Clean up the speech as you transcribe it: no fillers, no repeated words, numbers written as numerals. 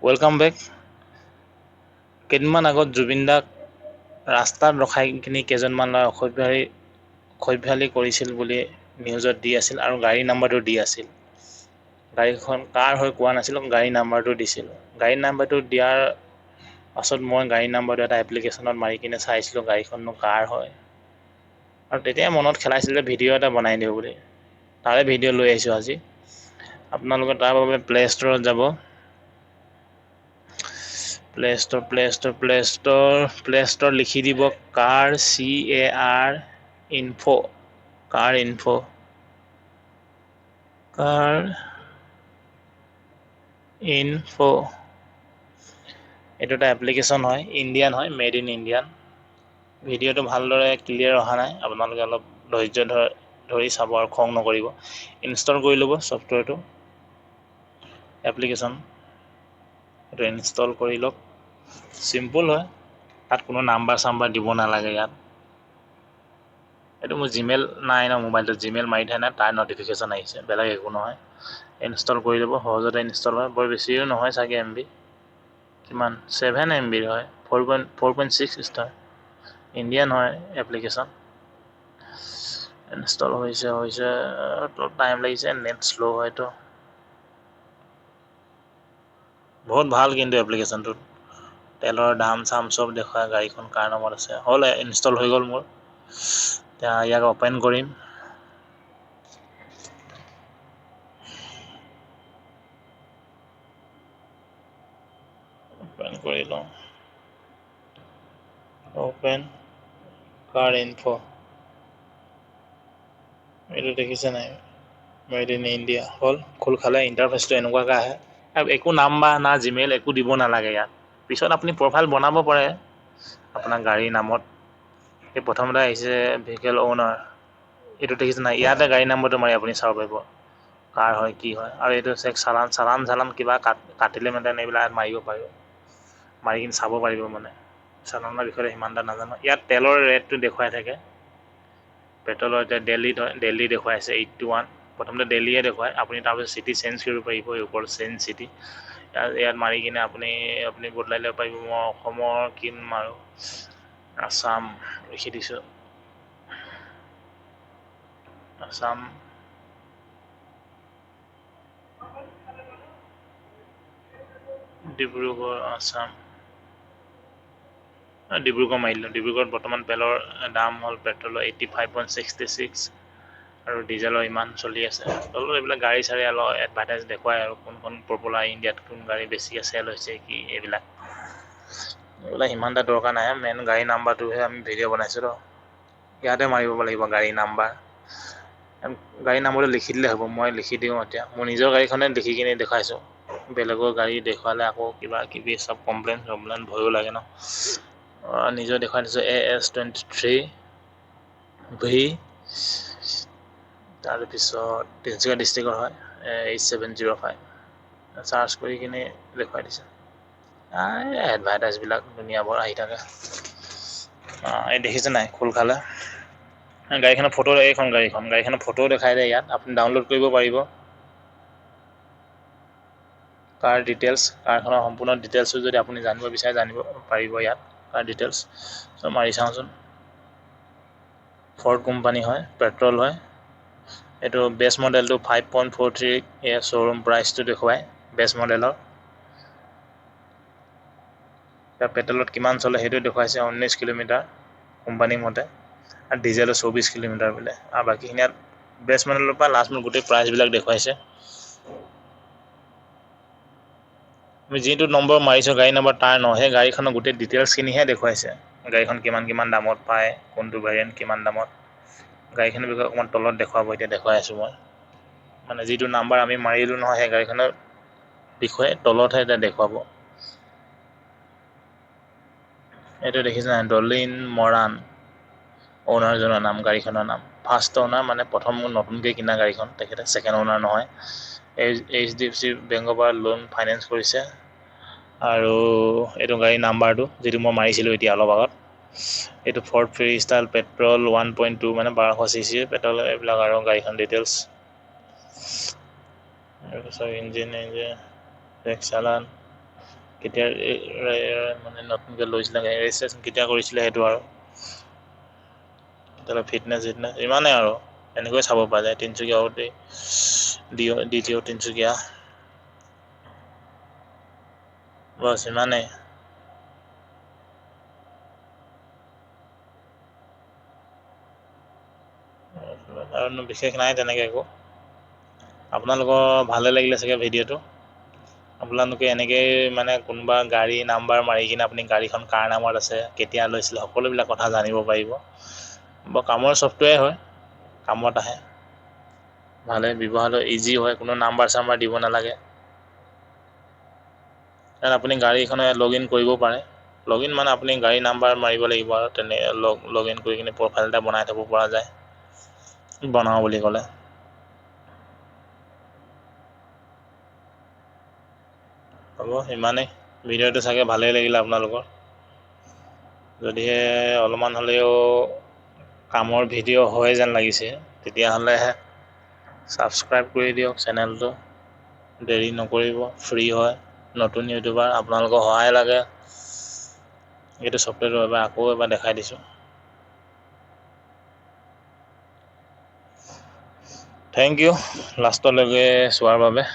Welcome back. কেইদিনমান আগত জুবিন দাক ৰাস্তাত ৰখাই কিনি কেইজনমান ল'ৰাই অসভ্যালি কৰিছিল বুলি নিউজত দি আছিল আৰু গাড়ী নাম্বাৰটো দি আছিল। গাড়ীখন কাৰ হৈ কোৱা নাছিলোঁ, গাড়ী নাম্বাৰটো দিছিলোঁ। গাড়ী নাম্বাৰটো দিয়াৰ পাছত মই গাড়ী নাম্বাৰটো এটা এপ্লিকেশ্যনত মাৰি কিনে চাইছিলোঁ গাড়ীখননো কাৰ হয়, আৰু তেতিয়াই মনত খেলাইছিল যে ভিডিঅ' এটা বনাই দিওঁ বুলি। তাৰে ভিডিঅ' লৈ আহিছোঁ আজি। আপোনালোকে তাৰ বাবে প্লে' ষ্ট'ৰত যাব। প্লে ষ্ট'ৰ লিখি দিব কাৰ CAR ইনফো, কাৰ ইনফো, কাৰ ইনফো। এইটো এটা এপ্লিকেশ্যন হয়, ইণ্ডিয়ান হয়, মেড ইন ইণ্ডিয়ান। ভিডিঅ'টো ভালদৰে ক্লিয়াৰ অহা নাই, আপোনালোকে অলপ ধৈৰ্য ধৰি চাব আৰু খং নকৰিব। ইনষ্টল কৰি ল'ব ছফ্টৱেৰটো, এপ্লিকেশ্যন এইটো ইনষ্টল কৰি লওক। চিম্পুল হয়, তাত কোনো নাম্বাৰ চাম্বাৰ দিব নালাগে। ইয়াত এইটো মোৰ জিমেইল নাই ন, মোবাইলটোত জিমেইল মাৰি থোৱা নাই, তাৰ নটিফিকেশ্যন আহিছে, বেলেগ একো নহয়। ইনষ্টল কৰি ল'ব, সহজতে ইনষ্টল হয়, বৰ বেছিও নহয় চাগে MB, কিমান 7 MB হয়, 4.6 ষ্টাৰ, ইণ্ডিয়ান হয় এপ্লিকেশ্যন। ইনষ্টল হৈছে অলপ টাইম লাগিছে, নেট শ্ল' হয়তো। বহুত ভাল কিন্তু এপ্লিকেশ্যনটোত তেলৰ দাম চাম চব দেখুৱাই, গাড়ীখন কাৰ নামত আছে। হ'ল, ইনষ্টল হৈ গ'ল মোৰ। এতিয়া ইয়াক অ'পেন কৰিম। অ'পেন কৰি লওঁ। অ'পেন কাৰ ইনফো, এইটো দেখিছে নাই, মেড ইন ইণ্ডিয়া। হ'ল, খোল খালে। ইণ্টাৰফেচটো এনেকুৱাকৈ আহে। একো নাম্বাৰ না জিমেইল একো দিব নালাগে ইয়াত। পিছত আপুনি প্ৰফাইল বনাব পাৰে আপোনাৰ গাড়ীৰ নামত। এই প্ৰথমতে আহিছে ভেহিকেল owner, এইটো দেখিছে নাই, ইয়াতে গাড়ী নাম্বাৰটো মাৰি আপুনি চাব পাৰিব কাৰ হয় কি হয়। আৰু এইটো চালান কিবা কাটিলে মানে এইবিলাক মাৰিব পাৰিব, মাৰি কিনি চাব পাৰিব। মানে চালানৰ বিষয়ে সিমান এটা নাজানো। ইয়াত তেলৰ ৰেটটো দেখুৱাই থাকে। পেট্ৰলৰ এতিয়া দেল্লী দেখুৱাই আছে 81। প্ৰথমতে দেল্লীয়ে দেখুৱায়, আপুনি তাৰপিছত চিটি চেঞ্জ কৰিব পাৰিব, ওপৰত চেঞ্জ চিটি। ইয়াত মাৰি কিনে আপুনি বদলাই ল'ব পাৰিব। মই অসমৰ কিম মাৰোঁ, আছাম লিখি দিছোঁ, আছাম। ডিব্ৰুগড়, আছাম। ডিব্ৰুগড় মাৰি দিলোঁ। ডিব্ৰুগড়ত বৰ্তমান তেলৰ দাম হ'ল পেট্ৰলৰ 85.66 আৰু ডিজেলৰ ইমান চলি আছে। তলত এইবিলাক গাড়ী চাড়ী অলপ এডভাৰটাইজ দেখুৱায় আৰু কোনখন পপুলাৰ, ইণ্ডিয়াত কোন গাড়ী বেছিকৈ চেল হৈছে কি, এইবিলাক সিমান এটা দৰকাৰ নাই। মেইন গাড়ী নাম্বাৰটোহে আমি ভিডিঅ' বনাইছোঁ তো, ইয়াতে মাৰিব লাগিব গাড়ী নাম্বাৰ। গাড়ী নাম্বাৰটো লিখি দিলে হ'ব। মই লিখি দিওঁ এতিয়া, মোৰ নিজৰ গাড়ীখনে লিখি কিনি দেখুৱাইছোঁ। বেলেগৰ গাড়ী দেখুৱালে আকৌ কিবা কিবি চব কমপ্লেইন ভয়ো লাগে ন। নিজৰ দেখুৱাই দিছোঁ AS23V, তাৰপিছত তিনিচুকীয়া ডিষ্ট্ৰিক্টৰ হয়, 8705। চাৰ্চ কৰি কিনে দেখুৱাই দিছোঁ। এডভাৰটাইজবিলাক দুনিয়াবোৰ আহি থাকে। এই দেখিছে নাই, খোল খালে। গাড়ীখনৰ ফটো, গাড়ীখনৰ ফটো দেখাই যায় ইয়াত, আপুনি ডাউনলোড কৰিব পাৰিব। কাৰ ডিটেইলছ, কাৰখনৰ সম্পূৰ্ণ ডিটেইলছো যদি আপুনি জানিব বিচাৰে জানিব পাৰিব ইয়াত। কাৰ ডিটেইলছ চব মাৰি চাওঁচোন। ফৰ্ড কোম্পানী হয়, পেট্ৰল হয়। এইটো বেছ মডেলটো 5.43 শ্ব'ৰুম প্ৰাইচটো দেখুৱায় বেছ মডেলৰ। পেট্ৰলত কিমান চলে সেইটো দেখুৱাইছে, 19 কিলোমিটাৰ কোম্পানীৰ মতে, আৰু ডিজেলৰ 24 কিলোমিটাৰ বোলে। আৰু বাকীখিনি ইয়াত বেছ মডেলৰ পৰা লাষ্ট মোৰ গোটেই প্ৰাইচবিলাক দেখুৱাইছে। আমি যিটো নম্বৰ মাৰিছোঁ গাড়ী নম্বৰ তাৰ নহয়, সেই গাড়ীখনৰ গোটেই ডিটেইলছখিনিহে দেখুৱাইছে। গাড়ীখন কিমান দামত পায়, কোনটো ভেৰিয়েণ্ট কিমান দামত, গাড়ীখনৰ বিষয়ে অকণমান তলত দেখুৱাব। এতিয়া দেখুৱাই আছোঁ মই, মানে যিটো নাম্বাৰ আমি মাৰিলোঁ নহয়, সেই গাড়ীখনৰ বিষয়ে তলতহে এতিয়া দেখুৱাব। এইটো দেখিছে নাই, ডলিন মৰাণ, অ'নাৰজনৰ নাম, গাড়ীখনৰ নাম। ফাৰ্ষ্ট অ'নাৰ মানে প্ৰথম নতুনকৈ কিনা গাড়ীখন, তেখেতে ছেকেণ্ড অ'নাৰ নহয়। HDFC বেংকৰ পৰা লোন ফাইনেন্স কৰিছে। আৰু এইটো গাড়ীৰ নাম্বাৰটো যিটো মই মাৰিছিলোঁ এতিয়া অলপ আগত, এইটো ফৰ্ড ফ্ৰী ষ্টাইল পেট্ৰল 1.2, মানে 1200 cc পেট্ৰল। এইবিলাক আৰু গাড়ীখন ডিটেইলছ, তাৰপিছত ইঞ্জিন চালান, কেতিয়া মানে নতুনকৈ লৈছিলে ৰেজিষ্ট্ৰেশ্যন কেতিয়া কৰিছিলে সেইটো আৰু তাতে ফিটনেছ ইমানেই আৰু এনেকৈ চাব পৰা যায়। তিনিচুকীয়া দ্বিতীয় তিনিচুকীয়া বছ ইমানেই। আৰু বিশেষ নাই তেনেকৈ একো। আপোনালোকৰ ভালে লাগিলে চাগে ভিডিঅ'টো। আপোনালোকে এনেকেই মানে কোনোবা গাড়ী নাম্বাৰ মাৰি কিনে আপুনি গাড়ীখন কাৰ নামত আছে, কেতিয়া লৈছিলে, সকলোবিলাক কথা জানিব পাৰিব। বৰ কামৰ ছফ্টৱেৰ হয়, কামত আহে। ভালে ব্যৱহাৰটো ইজি হয়, কোনো নাম্বাৰ চাম্বাৰ দিব নালাগে। তাত আপুনি গাড়ীখনে লগ ইন কৰিব পাৰে। লগ ইন মানে আপুনি গাড়ী নাম্বাৰ মাৰিব লাগিব আৰু তেনে লগ ইন কৰি কিনে প্ৰফাইল এটা বনাই থ'ব পৰা যায়, বনাওঁ বুলি ক'লে। হ'ব ইমানেই। ভিডিঅ'টো চাগে ভালেই লাগিলে আপোনালোকৰ। যদিহে অলপমান হ'লেও কামৰ ভিডিঅ' হয় যেন লাগিছে, তেতিয়াহ'লে ছাবস্ক্ৰাইব কৰি দিয়ক চেনেলটো। দেৰি নকৰিব, ফ্ৰী হয়, নতুন ইউটিউবাৰ, আপোনালোকৰ সহায় লাগে। এইটো ছফ্টৱেৰটো আকৌ এবাৰ দেখাই দিছোঁ। থেংক ইউ লাষ্টলৈকে চোৱাৰ বাবে।